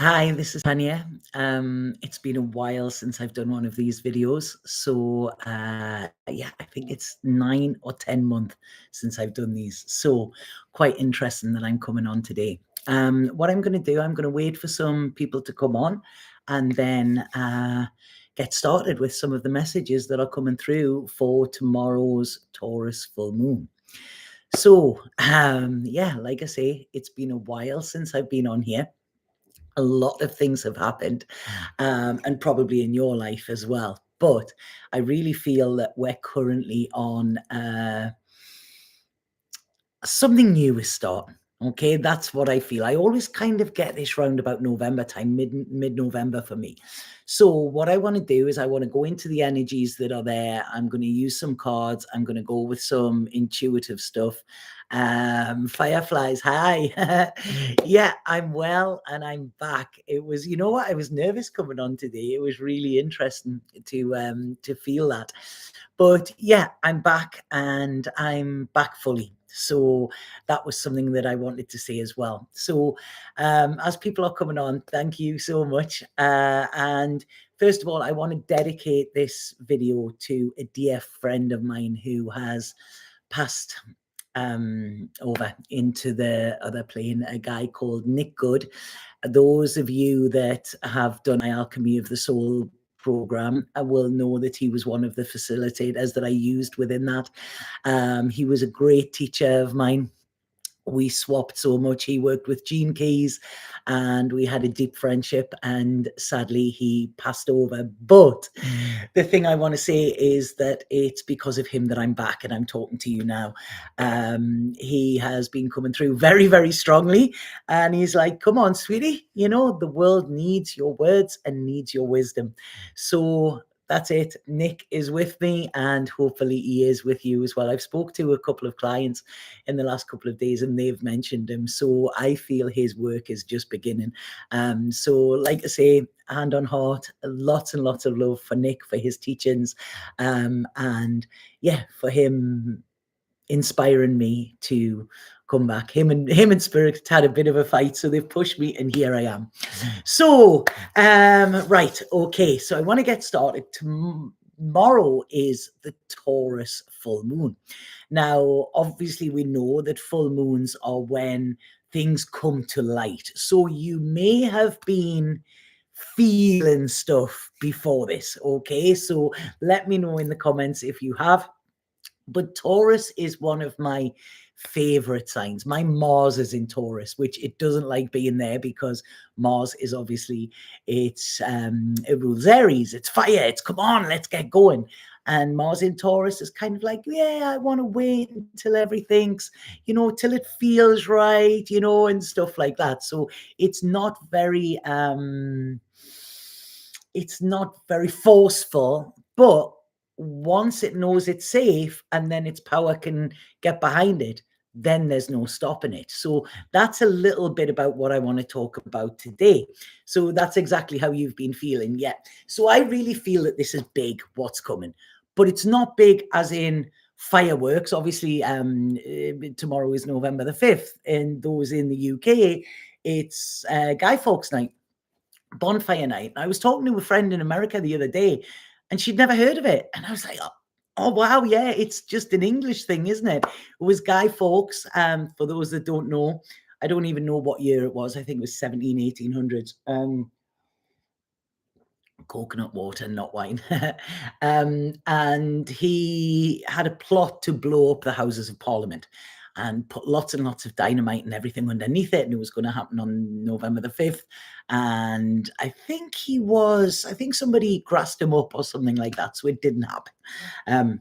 Hi, this is Tanya. It's been a while since I've done one of these videos. So yeah, I think it's 9 or 10 months since I've done these. So quite interesting that I'm coming on today. What I'm going to do, I'm going to wait for some people to come on and then get started with some of the messages that are coming through for tomorrow's Taurus full moon. So yeah, like I say, it's been a while since I've been on here. A lot of things have happened, and probably in your life as well. But I really feel that we're currently on something new is starting. Okay, that's what I feel. I always kind of get this round about November time, mid-November for me. So what I want to do is I want to go into the energies that are there. I'm going to use some cards. I'm going to go with some intuitive stuff. Fireflies, hi. Yeah, I'm well and I'm back. It was, you know what? I was nervous coming on today. It was really interesting to feel that. But yeah, I'm back and I'm back fully. So that was something that I wanted to say as well. So as people are coming on, thank you so much. And first of all, I want to dedicate this video to a dear friend of mine who has passed over into the other plane, a guy called Nick Good. Those of you that have done my Alchemy of the Soul program, I will know that he was one of the facilitators that I used within that. He was a great teacher of mine. We swapped so much. He worked with Gene Keys and we had a deep friendship, and sadly he passed over. But the thing I want to say is that it's because of him that I'm back and I'm talking to you now. He has been coming through very, very strongly, and he's like, come on, sweetie, you know, the world needs your words and needs your wisdom. So that's it. Nick is with me, and hopefully he is with you as well. I've spoke to a couple of clients in the last couple of days and they've mentioned him. So I feel his work is just beginning. So like I say, hand on heart, lots and lots of love for Nick, for his teachings. And yeah, for him inspiring me to come back. Him and Spirit had a bit of a fight, so they've pushed me and here I am. So right, okay, so I want to get started. Tomorrow is the Taurus full moon. Now obviously we know that full moons are when things come to light, so you may have been feeling stuff before this. Okay, so let me know in the comments if you have. But Taurus is one of my favorite signs. My Mars is in Taurus, which it doesn't like being there because Mars is obviously, it rules Aries, it's fire, it's come on, let's get going. And Mars in Taurus is kind of like, yeah, I want to wait until everything's, you know, till it feels right, you know, and stuff like that. So it's not very forceful, but once it knows it's safe and then its power can get behind it, then there's no stopping it. So that's a little bit about what I want to talk about today. So that's exactly how you've been feeling. Yeah. So I really feel that this is big, what's coming, but it's not big as in fireworks. Obviously, tomorrow is November the 5th, and those in the UK, it's Guy Fawkes Night, bonfire night. I was talking to a friend in America the other day and she'd never heard of it. And I was like, oh wow, yeah, it's just an English thing, isn't it? It was Guy Fawkes. For those that don't know, I don't even know what year it was. I think it was 1800s. Coconut water, not wine. And he had a plot to blow up the Houses of Parliament and put lots and lots of dynamite and everything underneath it. And it was going to happen on November the 5th. And I think somebody grassed him up or something like that. So it didn't happen.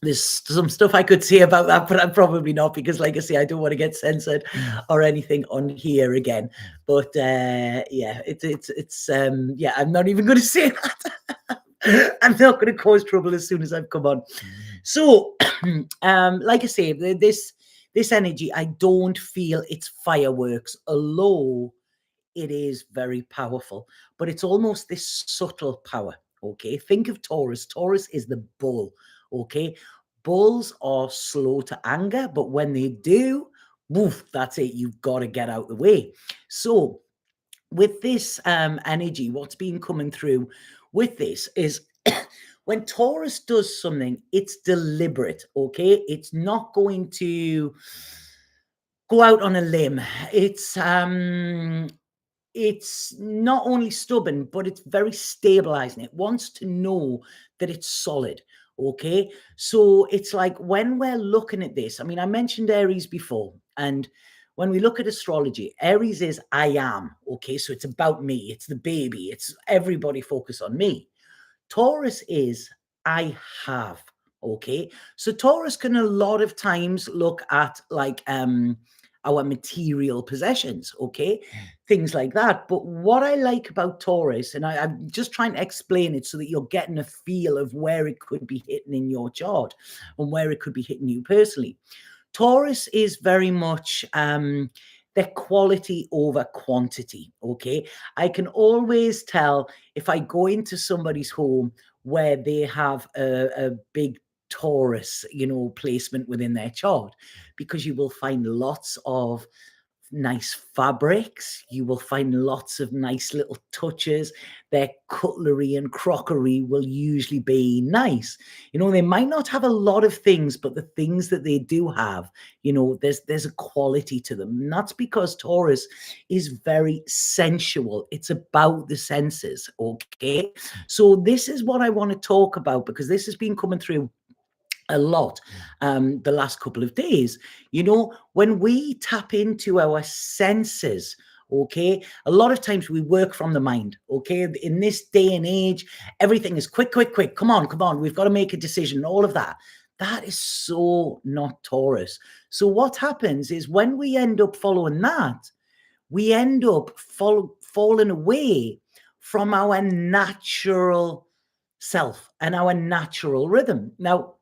There's some stuff I could say about that, but I'm probably not, because like I say, I don't want to get censored or anything on here again. But yeah, yeah, I'm not even going to say that. I'm not going to cause trouble as soon as I've come on. So like I say, this energy, I don't feel it's fireworks, although it is very powerful, but it's almost this subtle power. Okay, think of Taurus. Taurus is the bull. Okay, bulls are slow to anger, but when they do, woof, that's it. You've got to get out the way. So with this energy, what's been coming through with this is when Taurus does something, it's deliberate, okay? It's not going to go out on a limb. It's not only stubborn, but it's very stabilizing. It wants to know that it's solid. Okay. So it's like when we're looking at this, I mean, I mentioned Aries before, and when we look at astrology, Aries is I am. Okay. So it's about me, it's the baby, it's everybody focus on me. Taurus is I have. Okay. So Taurus can a lot of times look at like our material possessions, okay? Things like that. But what I like about Taurus, and I'm just trying to explain it so that you're getting a feel of where it could be hitting in your chart and where it could be hitting you personally. Taurus is very much the quality over quantity. Okay. I can always tell if I go into somebody's home where they have a big Taurus, placement within their chart, because you will find lots of nice fabrics. You will find lots of nice little touches. Their cutlery and crockery will usually be nice. They might not have a lot of things, but the things that they do have, there's a quality to them. And that's because Taurus is very sensual. It's about the senses. Okay. So this is what I want to talk about, because this has been coming through a lot the last couple of days. When we tap into our senses, okay, a lot of times we work from the mind. Okay, in this day and age, everything is quick, quick, quick. Come on, we've got to make a decision. All of that is so not Taurus. So what happens is when we end up following that, we end up falling away from our natural self and our natural rhythm. Now,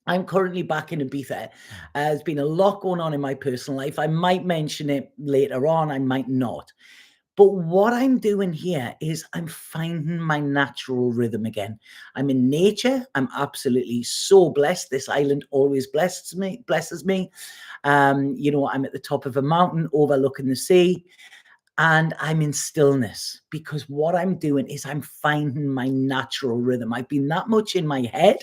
I'm currently back in Ibiza. There's been a lot going on in my personal life. I might mention it later on, I might not. But what I'm doing here is I'm finding my natural rhythm again. I'm in nature. I'm absolutely so blessed. This island always blesses me. I'm at the top of a mountain overlooking the sea, and I'm in stillness, because what I'm doing is I'm finding my natural rhythm. I've been that much in my head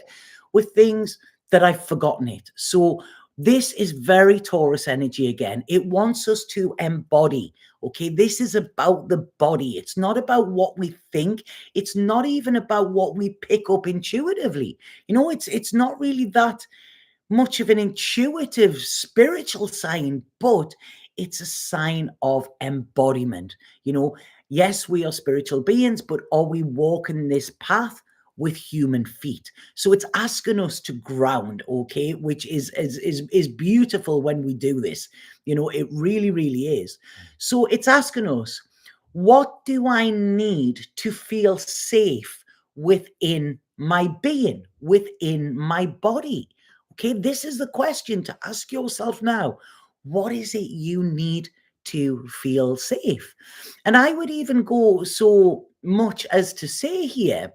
with things that I've forgotten it. So this is very Taurus energy again. It wants us to embody. Okay, this is about the body. It's not about what we think. It's not even about what we pick up intuitively. It's not really that much of an intuitive spiritual sign, but it's a sign of embodiment. Yes, we are spiritual beings, but are we walking this path with human feet? So it's asking us to ground, okay, which is beautiful when we do this. It really, really is. So it's asking us, what do I need to feel safe within my being, within my body? Okay, this is the question to ask yourself now. What is it you need to feel safe? And I would even go so much as to say here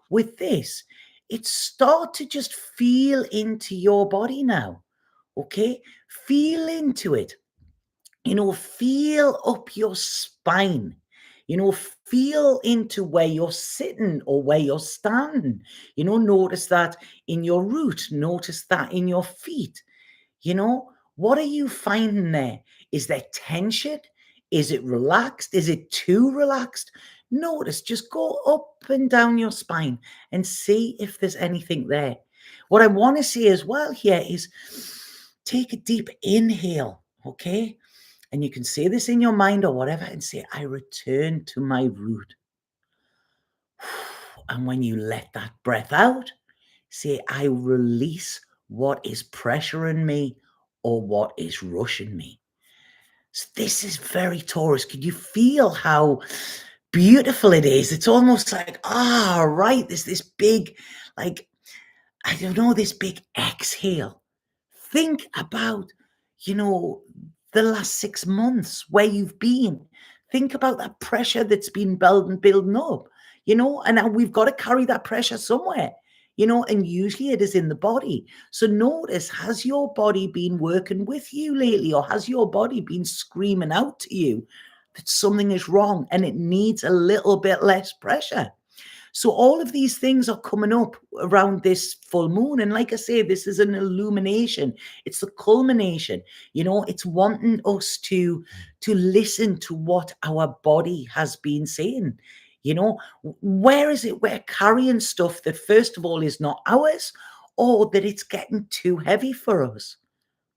with this, it's start to just feel into your body now. Okay, feel into it. Feel up your spine. Feel into where you're sitting or where you're standing. Notice that in your root, notice that in your feet. What are you finding there? Is there tension? Is it relaxed? Is it too relaxed? Notice, just go up and down your spine and see if there's anything there. What I want to see as well here is take a deep inhale, okay? And you can say this in your mind or whatever and say, I return to my root. And when you let that breath out, say, I release what is pressuring me or what is rushing me. So this is very Taurus. Could you feel how beautiful it is? It's almost like, right, there's this big, like, I don't know, this big exhale. Think about, the last 6 months where you've been. Think about that pressure that's been building up, and now we've got to carry that pressure somewhere, and usually it is in the body. So notice, has your body been working with you lately, or has your body been screaming out to you that something is wrong and it needs a little bit less pressure. So all of these things are coming up around this full moon. And like I say, this is an illumination. It's the culmination. It's wanting us to listen to what our body has been saying. Where is it we're carrying stuff that, first of all, is not ours, or that it's getting too heavy for us?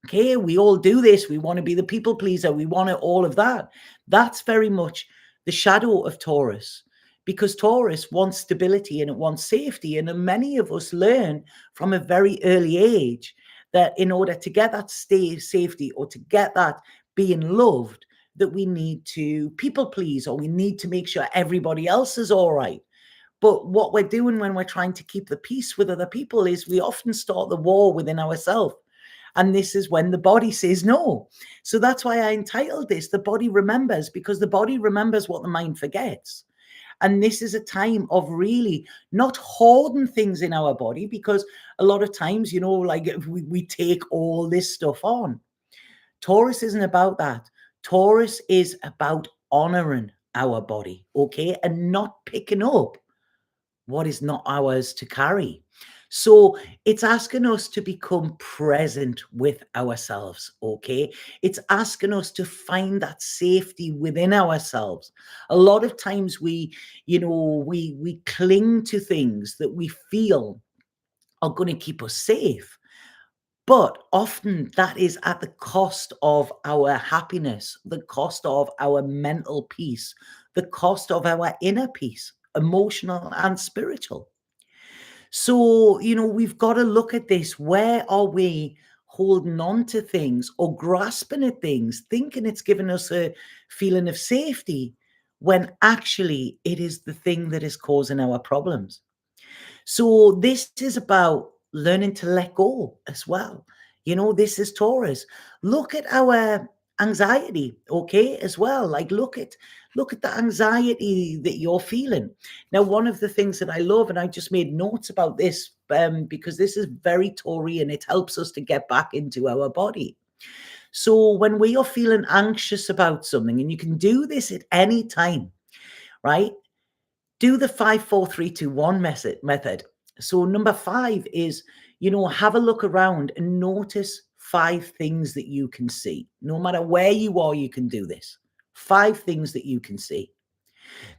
Okay, we all do this. We want to be the people pleaser. We want it, all of that. That's very much the shadow of Taurus, because Taurus wants stability and it wants safety. And many of us learn from a very early age that in order to get that safety, or to get that being loved, that we need to people please, or we need to make sure everybody else is all right. But what we're doing when we're trying to keep the peace with other people is we often start the war within ourselves. And this is when the body says no. So that's why I entitled this The Body Remembers, because the body remembers what the mind forgets. And this is a time of really not hoarding things in our body, because a lot of times, like we take all this stuff on. Taurus isn't about that. Taurus is about honoring our body, okay, and not picking up what is not ours to carry. So it's asking us to become present with ourselves, okay? It's asking us to find that safety within ourselves. A lot of times we cling to things that we feel are going to keep us safe. But often that is at the cost of our happiness, the cost of our mental peace, the cost of our inner peace, emotional and spiritual. So, we've got to look at this. Where are we holding on to things or grasping at things, thinking it's giving us a feeling of safety, when actually it is the thing that is causing our problems? So this is about learning to let go as well. This is Taurus. Look at our anxiety, okay, as well. Like look at the anxiety that you're feeling. Now, one of the things that I love, and I just made notes about this, because this is very Tauri and it helps us to get back into our body. So when we are feeling anxious about something, and you can do this at any time, right? Do the 5 4 3 2 1 method. So number 5 is, have a look around and notice 5 things that you can see. No matter where you are, you can do this. 5 things that you can see.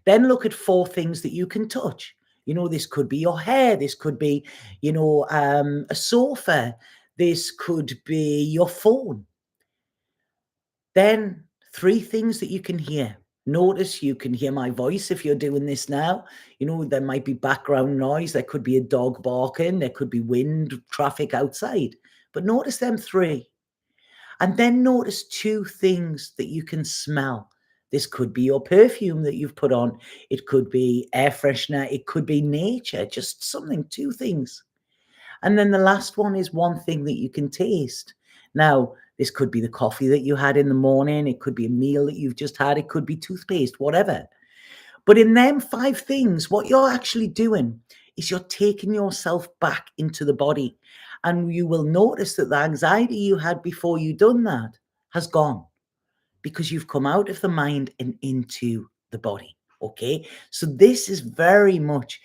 Then look at 4 things that you can touch. This could be your hair. This could be, a sofa. This could be your phone. Then 3 things that you can hear. Notice you can hear my voice if you're doing this now. There might be background noise. There could be a dog barking. There could be wind, traffic outside. But notice them 3. And then notice 2 things that you can smell. This could be your perfume that you've put on. It could be air freshener. It could be nature, just something, 2 things. And then the last one is 1 thing that you can taste. Now, this could be the coffee that you had in the morning. It could be a meal that you've just had. It could be toothpaste, whatever. But in them 5 things, what you're actually doing is you're taking yourself back into the body. And you will notice that the anxiety you had before you done that has gone, because you've come out of the mind and into the body. Okay. So this is very much,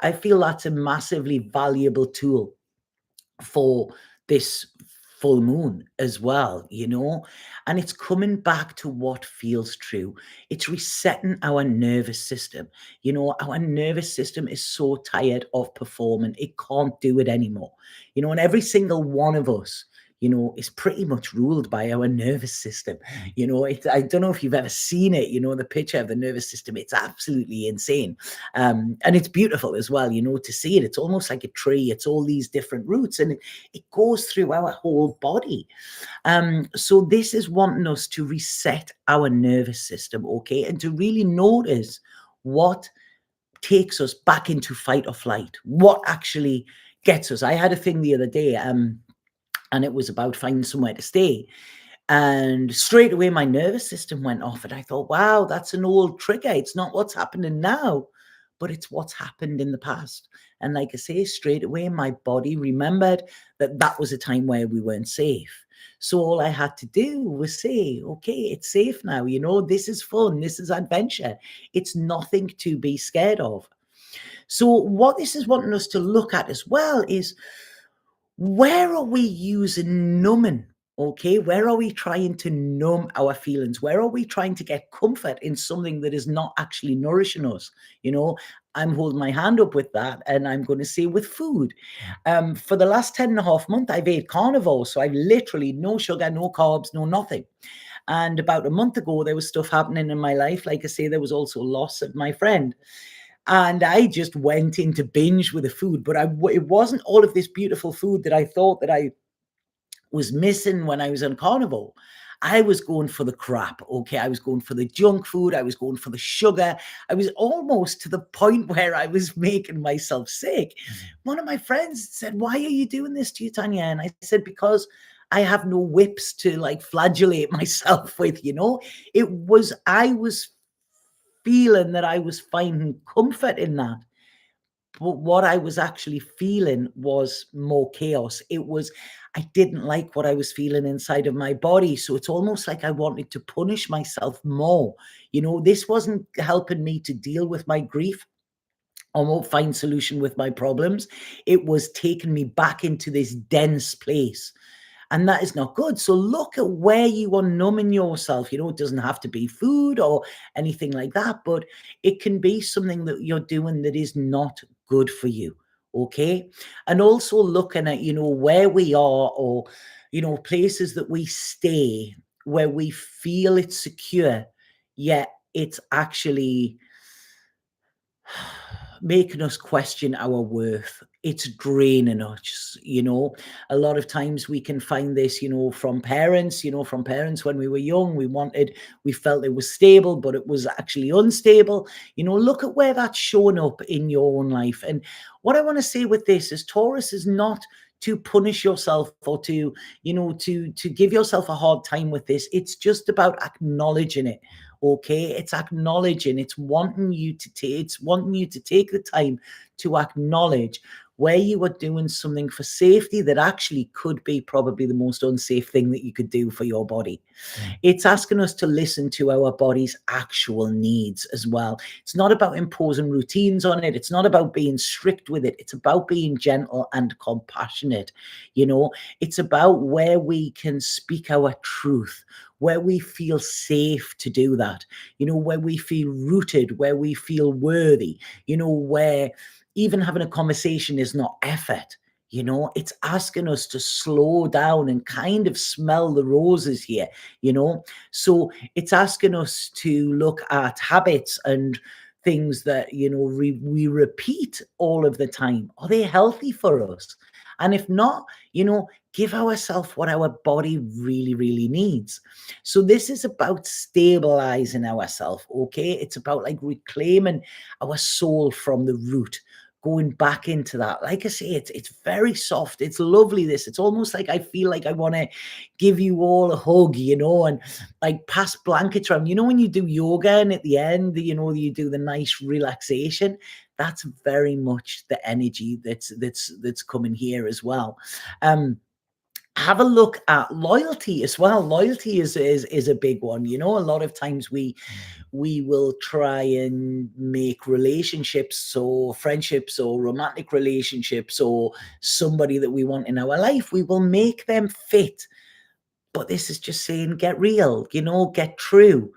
I feel that's a massively valuable tool for this full moon as well, and it's coming back to what feels true. It's resetting our nervous system. Our nervous system is so tired of performing. It can't do it anymore. And every single one of us, is pretty much ruled by our nervous system. I don't know if you've ever seen it, the picture of the nervous system. It's absolutely insane. And it's beautiful as well, to see it. It's almost like a tree. It's all these different roots, and it goes through our whole body. So this is wanting us to reset our nervous system, okay, and to really notice what takes us back into fight or flight, what actually gets us. I had a thing the other day, and it was about finding somewhere to stay. And straight away, my nervous system went off. And I thought, wow, that's an old trigger. It's not what's happening now, but it's what's happened in the past. And like I say, straight away, my body remembered that that was a time where we weren't safe. So all I had to do was say, okay, it's safe now. This is fun. This is adventure. It's nothing to be scared of. So what this is wanting us to look at as well is, where are we using numbing? Okay, where are we trying to numb our feelings? Where are we trying to get comfort in something that is not actually nourishing us? You know, I'm holding my hand up with that, and I'm going to say with food. For the last 10 and a half months, I've ate carnivore. So I've literally no sugar, no carbs, no nothing. And about a month ago, there was stuff happening in my life. Like I say, there was also loss of my friend. And I just went into binge with the food, but it wasn't all of this beautiful food that I thought that I was missing when I was on carnival. I was going for the crap. Okay. I was going for the junk food. I was going for the sugar. I was almost to the point where I was making myself sick. One of my friends said, "Why are you doing this to you, Tanya?" And I said, "Because I have no whips to like flagellate myself with, I was feeling that I was finding comfort in that. But what I was actually feeling was more chaos. I didn't like what I was feeling inside of my body. So it's almost like I wanted to punish myself more. This wasn't helping me to deal with my grief or won't find solution with my problems. It was taking me back into this dense place. And that is not good. So look at where you are numbing yourself. It doesn't have to be food or anything like that, but it can be something that you're doing that is not good for you. Okay. And also looking at, where we are, or, places that we stay where we feel it's secure, yet it's actually making us question our worth. It's draining us. A lot of times we can find this, from parents when we were young. We felt it was stable, but it was actually unstable. Look at where that's showing up in your own life. And what I want to say with this is, Taurus is not to punish yourself or to give yourself a hard time with this. It's just about acknowledging it. Okay, it's acknowledging, it's wanting you to take the time to acknowledge where you are doing something for safety that actually could be probably the most unsafe thing that you could do for your body. It's asking us to listen to our body's actual needs as well. It's not about imposing routines on it. It's not about being strict with it. It's about being gentle and compassionate. It's about where we can speak our truth, where we feel safe to do that, where we feel rooted, where we feel worthy, where even having a conversation is not effort. It's asking us to slow down and kind of smell the roses here. So it's asking us to look at habits and things that we repeat all of the time. Are they healthy for us? And if not, give ourselves what our body really, really needs. So this is about stabilizing ourselves. Okay, it's about like reclaiming our soul from the root, going back into that. Like I say, it's very soft. It's lovely. It's almost like I feel like I want to give you all a hug, and like pass blankets around. When you do yoga and at the end, you do the nice relaxation. That's very much the energy that's coming here as well. Have a look at loyalty as well. Loyalty is a big one. A lot of times we will try and make relationships or friendships or romantic relationships or somebody that we want in our life, we will make them fit. But this is just saying, get real, get true.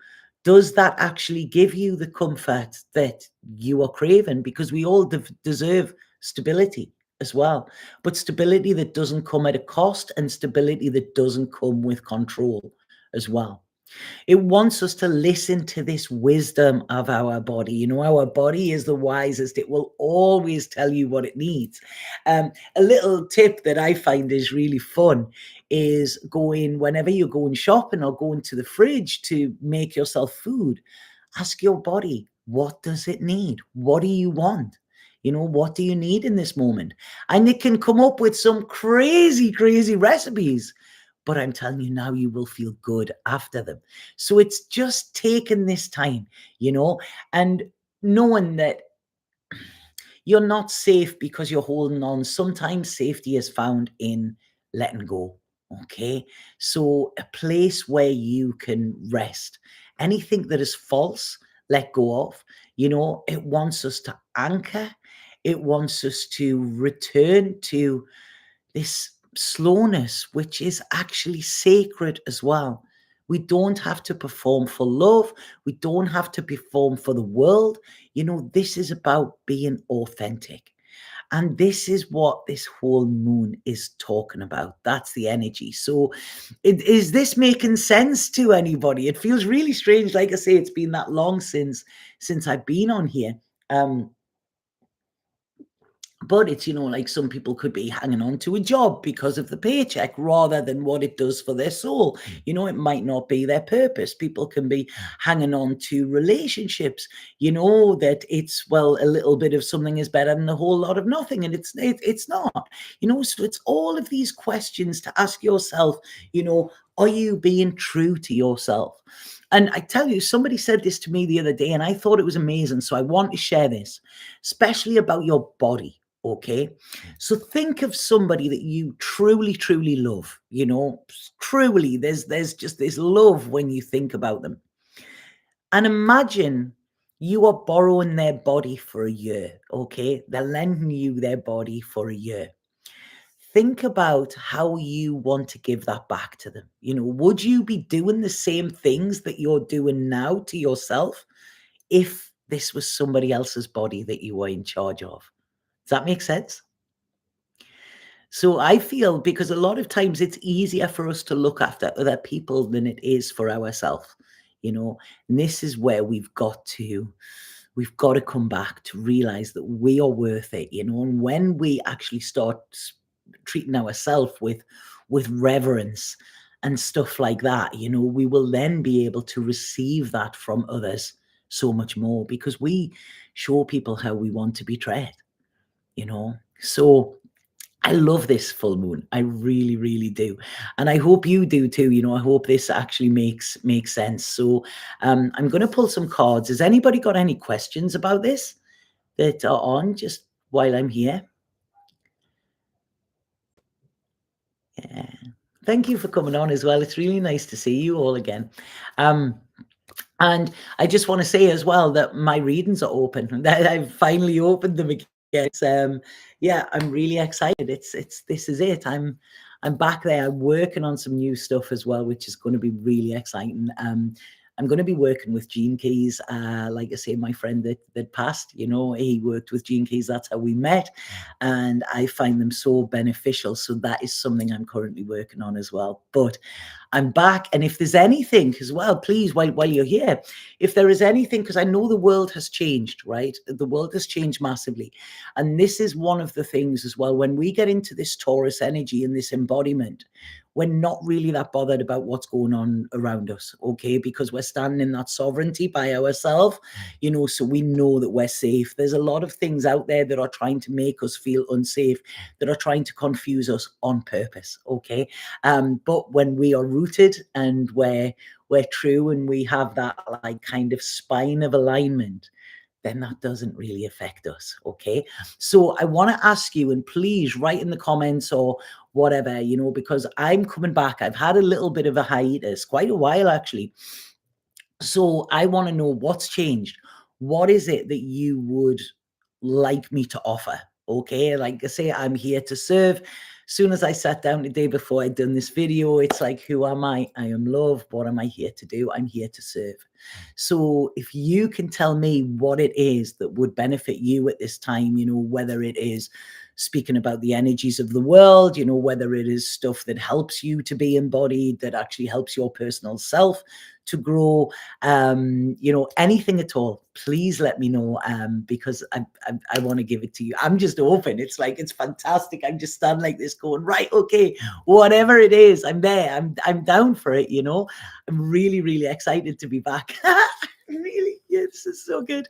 Does that actually give you the comfort that you are craving? Because we all deserve stability as well, but stability that doesn't come at a cost, and stability that doesn't come with control as well. It wants us to listen to this wisdom of our body. Our body is the wisest. It will always tell you what it needs. A little tip that I find is really fun is whenever you're going shopping or going to the fridge to make yourself food, ask your body, what does it need? What do you want? What do you need in this moment? And it can come up with some crazy, crazy recipes, but I'm telling you now, you will feel good after them. So it's just taking this time, and knowing that you're not safe because you're holding on. Sometimes safety is found in letting go. Okay, so a place where you can rest. Anything that is false, let go of. It wants us to anchor, it wants us to return to this slowness, which is actually sacred as well. We don't have to perform for love. We don't have to perform for the world. This is about being authentic. And this is what this whole moon is talking about. That's the energy. So, is this making sense to anybody? It feels really strange. Like I say, it's been that long since I've been on here. Um, but it's, like some people could be hanging on to a job because of the paycheck rather than what it does for their soul. It might not be their purpose. People can be hanging on to relationships, that it's, well, a little bit of something is better than a whole lot of nothing. And it's not, so it's all of these questions to ask yourself, are you being true to yourself? And I tell you, somebody said this to me the other day, and I thought it was amazing. So I want to share this, especially about your body. Okay. So think of somebody that you truly, truly love, truly, there's just this love when you think about them. And imagine you are borrowing their body for a year. Okay. They're lending you their body for a year. Think about how you want to give that back to them. Would you be doing the same things that you're doing now to yourself if this was somebody else's body that you were in charge of? Does that make sense? So I feel, because a lot of times it's easier for us to look after other people than it is for ourselves, and this is where we've got to come back to realize that we are worth it, and when we actually start treating ourselves with reverence and stuff like that, we will then be able to receive that from others so much more, because we show people how we want to be treated, so I love this full moon. I really, really do. And I hope you do too. I hope this actually makes sense. So I'm going to pull some cards. Has anybody got any questions about this that are on just while I'm here? Yeah. Thank you for coming on as well. It's really nice to see you all again. Um, And I just want to say as well that my readings are open. That I've finally opened them again. Yeah, I'm really excited. It's this is it. I'm back there. I'm working on some new stuff as well, which is going to be really exciting. I'm going to be working with Gene Keys. Like I say, my friend that passed, he worked with Gene Keys. That's how we met, and I find them so beneficial. So that is something I'm currently working on as well. But I'm back. And if there's anything as well, please, while you're here, if there is anything, because I know the world has changed, right? The world has changed massively. And this is one of the things as well. When we get into this Taurus energy and this embodiment, we're not really that bothered about what's going on around us, okay? Because we're standing in that sovereignty by ourselves, so we know that we're safe. There's a lot of things out there that are trying to make us feel unsafe, that are trying to confuse us on purpose, okay? But when we are rooted and we're true and we have that like kind of spine of alignment, then that doesn't really affect us. Okay. So I want to ask you, and please write in the comments or whatever, because I'm coming back. I've had a little bit of a hiatus, quite a while actually. So I want to know what's changed. What is it that you would like me to offer? Okay, like I say, I'm here to serve. Soon as I sat down the day before I'd done this video, it's like, who am I? I am love. What am I here to do? I'm here to serve. So if you can tell me what it is that would benefit you at this time, whether it is speaking about the energies of the world, whether it is stuff that helps you to be embodied, that actually helps your personal self to grow, anything at all, please let me know, because I want to give it to you. I'm just open. It's like, it's fantastic. I'm just standing like this going, right, okay, whatever it is, I'm there. I'm down for it, I'm really, really excited to be back. Really, yeah, this is so good.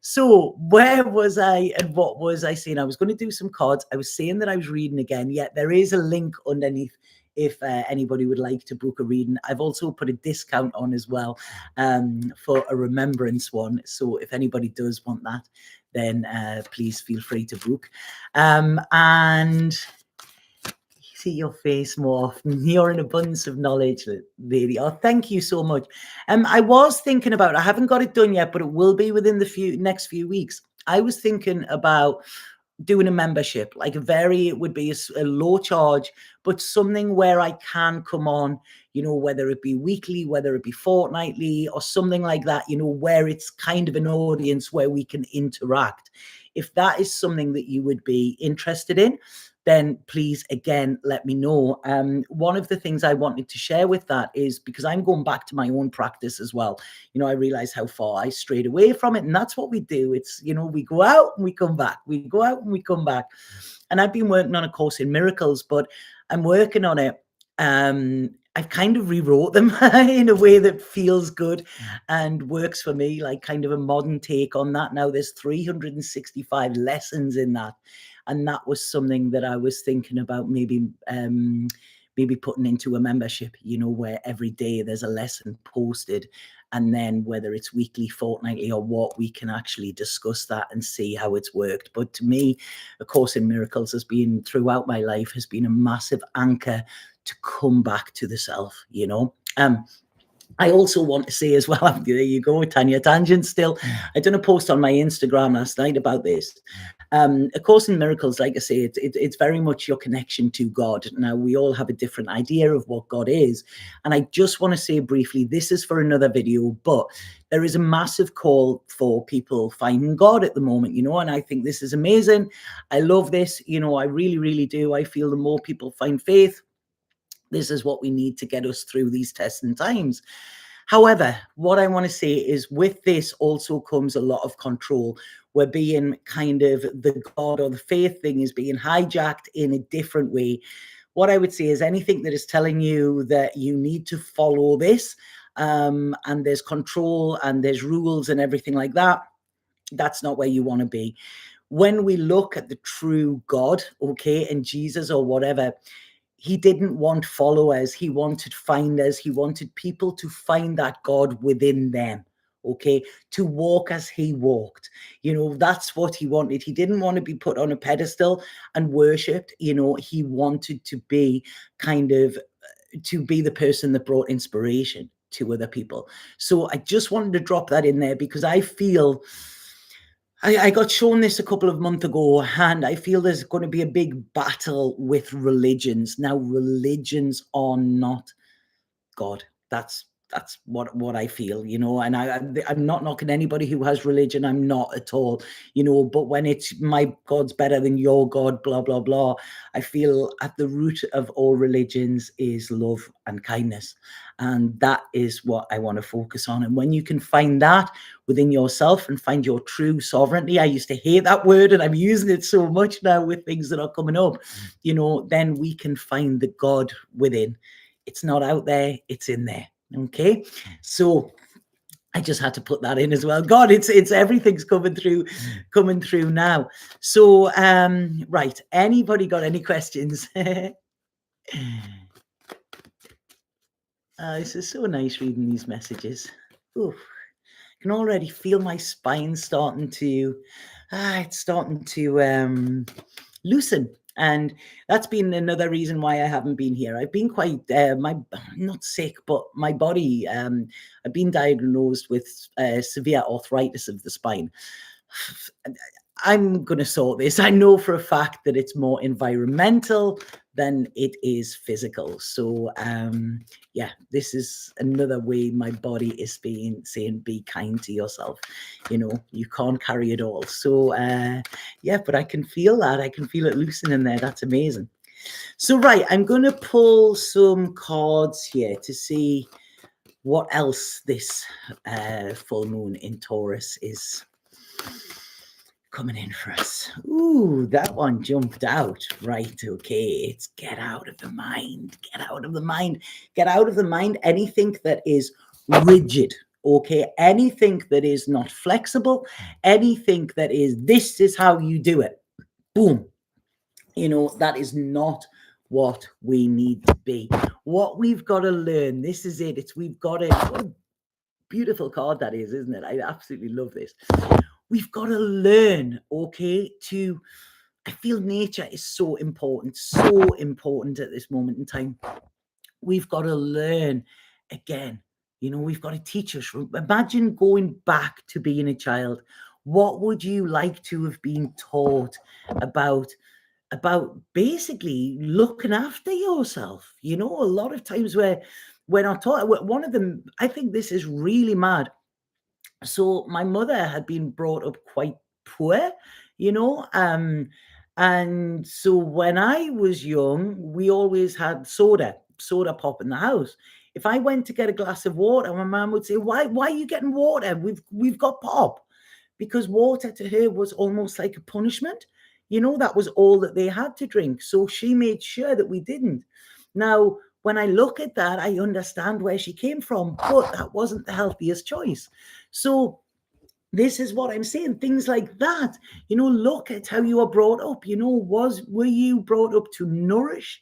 So where was I and what was I saying? I was going to do some cards. I was saying that I was reading again. Yeah, there is a link underneath if anybody would like to book a reading. I've also put a discount on as well, for a remembrance one. So if anybody does want that, then please feel free to book. And see your face more often. You're an abundance of knowledge, lady. Oh, thank you so much. I was thinking about, I haven't got it done yet, but it will be within the next few weeks. I was thinking about doing a membership, like it would be a low charge, but something where I can come on, whether it be weekly, whether it be fortnightly or something like that, where it's kind of an audience where we can interact. If that is something that you would be interested in, then please, again, let me know. One of the things I wanted to share with that is because I'm going back to my own practice as well. I realize how far I strayed away from it. And that's what we do. It's, we go out and we come back. We go out and we come back. And I've been working on A Course in Miracles, but I'm working on it. I've kind of rewrote them in a way that feels good and works for me, like kind of a modern take on that. Now there's 365 lessons in that. And that was something that I was thinking about maybe putting into a membership, where every day there's a lesson posted. And then whether it's weekly, fortnightly, or what, we can actually discuss that and see how it's worked. But to me, A Course in Miracles throughout my life, has been a massive anchor to come back to the self, I also want to say as well, there you go, Tanya, tangent still. I done a post on my Instagram last night about this. A Course in Miracles, like I say, it's very much your connection to God. Now, we all have a different idea of what God is. And I just want to say briefly, this is for another video, but there is a massive call for people finding God at the moment, and I think this is amazing. I love this, I really, really do. I feel the more people find faith, this is what we need to get us through these testing times. However, what I want to say is with this also comes a lot of control. We're being kind of, the God or the faith thing is being hijacked in a different way. What I would say is anything that is telling you that you need to follow this, and there's control and there's rules and everything like that, that's not where you want to be. When we look at the true God, okay, and Jesus or whatever, he didn't want followers. He wanted finders. He wanted people to find that God within them, okay, to walk as he walked. That's what he wanted. He didn't want to be put on a pedestal and worshipped. He wanted to be the person that brought inspiration to other people. So I just wanted to drop that in there because I feel I got shown this a couple of months ago, and I feel there's going to be a big battle with religions. Now, religions are not God. That's what I feel, and I'm not knocking anybody who has religion. I'm not at all, but when it's my God's better than your God, blah, blah, blah, I feel at the root of all religions is love and kindness. And that is what I want to focus on. And when you can find that within yourself and find your true sovereignty, I used to hate that word and I'm using it so much now with things that are coming up, then we can find the God within. It's not out there, it's in there. Okay, so I just had to put that in as well. God, it's everything's coming through now. So right, anybody got any questions? This is so nice reading these messages. Ooh, I can already feel my spine starting to loosen. And that's been another reason why I haven't been here. I've been quite, not sick, but my body, I've been diagnosed with severe arthritis of the spine. I'm going to sort this. I know for a fact that it's more environmental than it is physical. So, yeah, this is another way my body is saying, be kind to yourself. You can't carry it all. So, yeah, but I can feel that. I can feel it loosening there. That's amazing. So, right, I'm going to pull some cards here to see what else this full moon in Taurus is coming in for us. Ooh, that one jumped out. Right, okay. It's get out of the mind. Get out of the mind. Get out of the mind anything that is rigid. Okay, anything that is not flexible, anything that is, this is how you do it. Boom. That is not what we need to be. What we've got to learn, this is it. We've got it. What a beautiful card that is, isn't it? I absolutely love this. We've got to learn, okay, to I feel nature is so important at this moment in time. We've got to learn again. We've got to teach us. Imagine going back to being a child. What would you like to have been taught about basically looking after yourself? A lot of times we're not taught. One of them, I think this is really mad. So my mother had been brought up quite poor, you know, um, and so when I was young, we always had soda pop in the house. If I went to get a glass of water, my mum would say, "Why are you getting water? We've got pop," because water to her was almost like a punishment. That was all that they had to drink. So she made sure that we didn't. Now, when I look at that, I understand where she came from, but that wasn't the healthiest choice. So this is what I'm saying. Things like that. Look at how you were brought up. Were you brought up to nourish,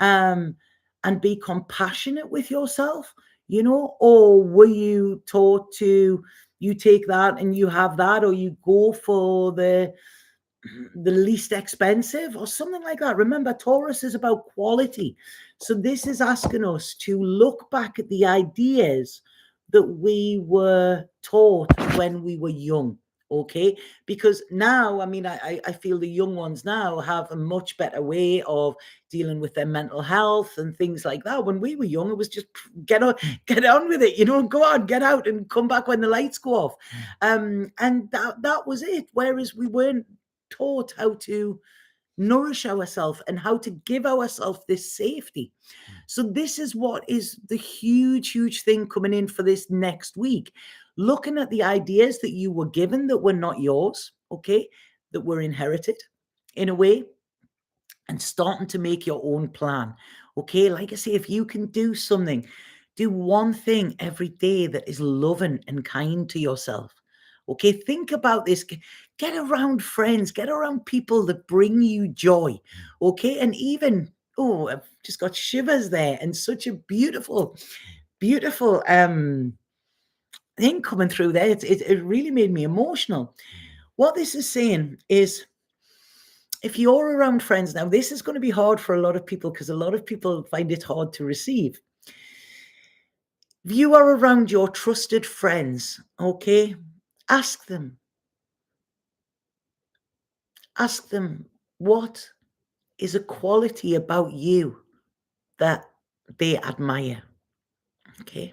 um, and be compassionate with yourself? Or were you taught to, you take that and you have that, or you go for the least expensive or something like that? Remember, Taurus is about quality. So this is asking us to look back at the ideas that we were taught when we were young. Okay, because now, I mean, I feel the young ones now have a much better way of dealing with their mental health and things like that. When we were young, it was just get on with it, go on, get out and come back when the lights go off. And that was it. Whereas we weren't taught how to nourish ourselves and how to give ourselves this safety. So this is what is the huge thing coming in for this next week. Looking at the ideas that you were given that were not yours, okay, that were inherited in a way, and starting to make your own plan. Okay, like I say, if you can do something, do one thing every day that is loving and kind to yourself. Okay, think about this. Get around friends, get around people that bring you joy. Okay, and even, oh, I've just got shivers there, and such a beautiful thing coming through there. It really made me emotional. What this is saying is, if you're around friends now, this is going to be hard for a lot of people because a lot of people find it hard to receive. If you are around your trusted friends, okay, ask them what is a quality about you that they admire. Okay,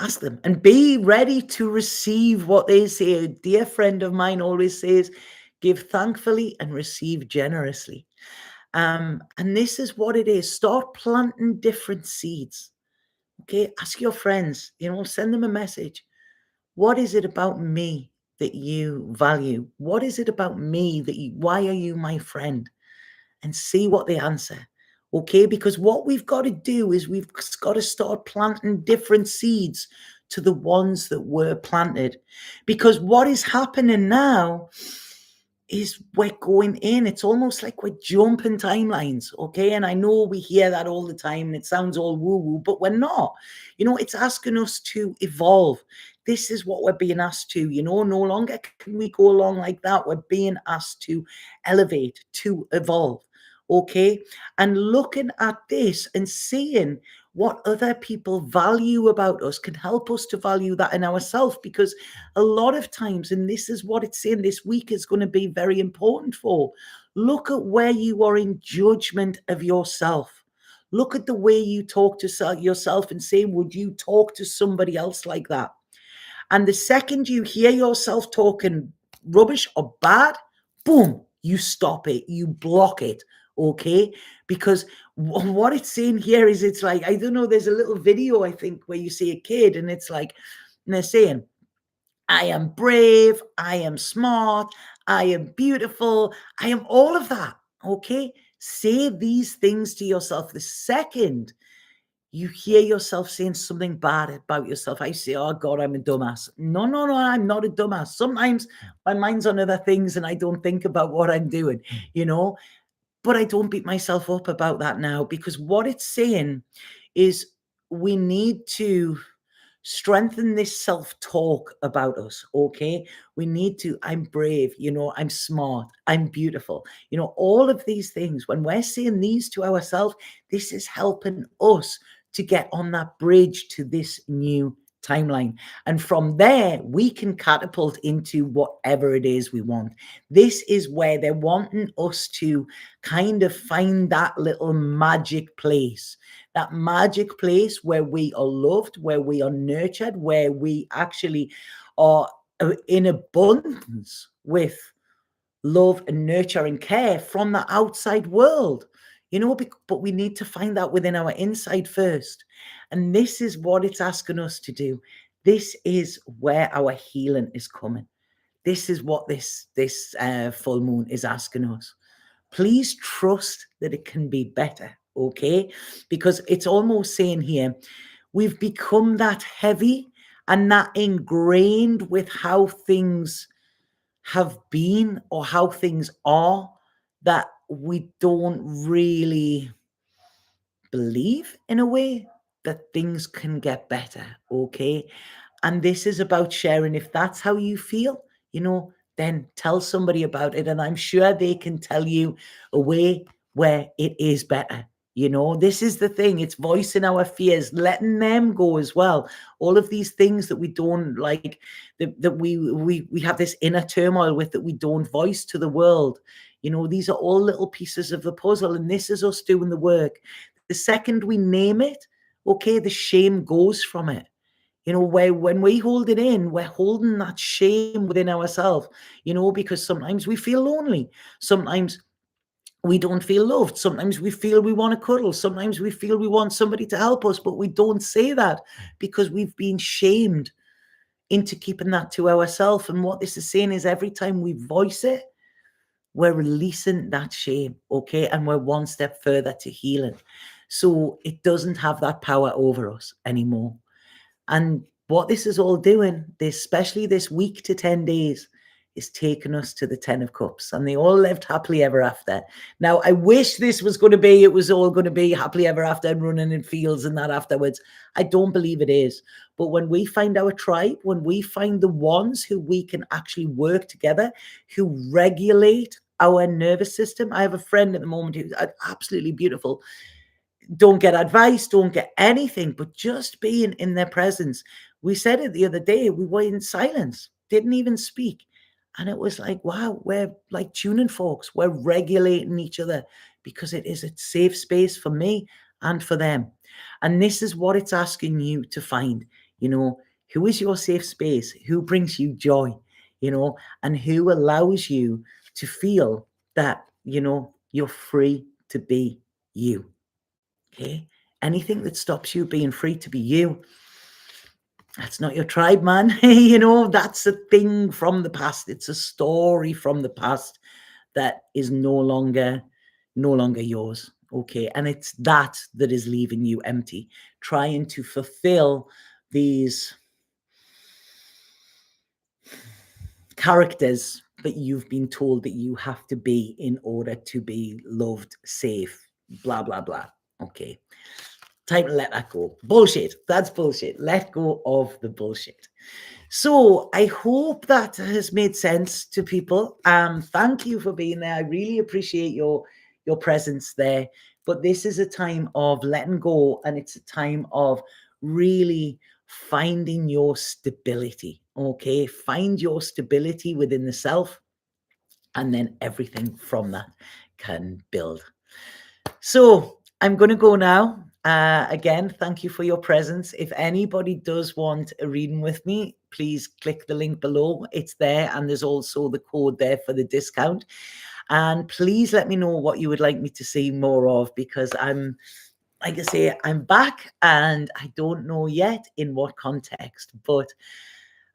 ask them and be ready to receive what they say. A dear friend of mine always says, give thankfully and receive generously. And this is what it is. Start planting different seeds. Okay, ask your friends, send them a message. What is it about me that you value? What is it about me why are you my friend? And see what they answer. Okay, because what we've got to do is we've got to start planting different seeds to the ones that were planted. Because what is happening now is we're going in. It's almost like we're jumping timelines, okay? And I know we hear that all the time and it sounds all woo-woo, but we're not. It's asking us to evolve. This is what we're being asked to, no longer can we go along like that. We're being asked to elevate, to evolve, okay? And looking at this and seeing what other people value about us can help us to value that in ourselves, because a lot of times, and this is what it's saying this week is going to be very important for, look at where you are in judgment of yourself. Look at the way you talk to yourself and say, would you talk to somebody else like that? And the second you hear yourself talking rubbish or bad, boom, you stop it, you block it, okay? Because what it's saying here is, it's like, I don't know, there's a little video, I think, where you see a kid and it's like, and they're saying, I am brave, I am smart, I am beautiful, I am all of that, okay? Say these things to yourself. The second you hear yourself saying something bad about yourself, I say, oh God, I'm a dumbass. No, I'm not a dumbass. Sometimes my mind's on other things and I don't think about what I'm doing, but I don't beat myself up about that now, because what it's saying is we need to strengthen this self-talk about us, okay? We need to, I'm brave, I'm smart, I'm beautiful, all of these things. When we're saying these to ourselves, this is helping us to get on that bridge to this new timeline. And from there, we can catapult into whatever it is we want. This is where they're wanting us to kind of find that little magic place, where we are loved, where we are nurtured, where we actually are in abundance with love and nurture and care from the outside world, but we need to find that within our inside first. And this is what it's asking us to do. This is where our healing is coming. This is what this full moon is asking us. Please trust that it can be better, okay? Because it's almost saying here, we've become that heavy and that ingrained with how things have been or how things are, that we don't really believe in a way that things can get better, okay? And this is about sharing. If that's how you feel, then tell somebody about it. And I'm sure they can tell you a way where it is better. This is the thing. It's voicing our fears, letting them go as well. All of these things that we don't like, that we have this inner turmoil with, that we don't voice to the world. These are all little pieces of the puzzle, and this is us doing the work. The second we name it, okay, the shame goes from it. Where when we hold it in, we're holding that shame within ourselves, because sometimes we feel lonely. Sometimes we don't feel loved. Sometimes we feel we want to cuddle. Sometimes we feel we want somebody to help us, but we don't say that because we've been shamed into keeping that to ourselves. And what this is saying is every time we voice it, we're releasing that shame, okay? And we're one step further to healing. So it doesn't have that power over us anymore. And what this is all doing, especially this week to 10 days, is taking us to the 10 of Cups. And they all lived happily ever after. Now, I wish this was going to be, it was all going to be happily ever after and running in fields and that afterwards. I don't believe it is. But when we find our tribe, when we find the ones who we can actually work together, who regulate our nervous system. I have a friend at the moment who's absolutely beautiful. Don't get advice, don't get anything, but just being in their presence. We said it the other day, we were in silence, didn't even speak. And it was like, wow, we're like tuning forks. We're regulating each other because it is a safe space for me and for them. And this is what it's asking you to find, who is your safe space? Who brings you joy, and who allows you to feel that, you're free to be you. Okay. Anything that stops you being free to be you, that's not your tribe, man. That's a thing from the past. It's a story from the past that is no longer yours. Okay. And it's that is leaving you empty, trying to fulfill these characters that you've been told that you have to be in order to be loved, safe, blah, blah, blah. Okay. Time to let that go. Bullshit. That's bullshit. Let go of the bullshit. So I hope that has made sense to people. Thank you for being there. I really appreciate your presence there. But this is a time of letting go, and it's a time of really finding your stability. Okay, find your stability within the self, and then everything from that can build. So I'm going to go now. Again, thank you for your presence. If anybody does want a reading with me, please click the link below. It's there, and there's also the code there for the discount. And please let me know what you would like me to see more of, because I'm, like I say, I'm back and I don't know yet in what context, but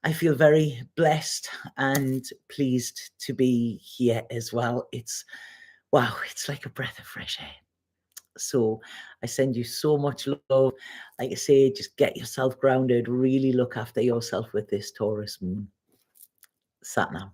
I feel very blessed and pleased to be here as well. It's, wow, it's like a breath of fresh air. So I send you so much love. Like I say, just get yourself grounded, really look after yourself with this Taurus moon. Sat now.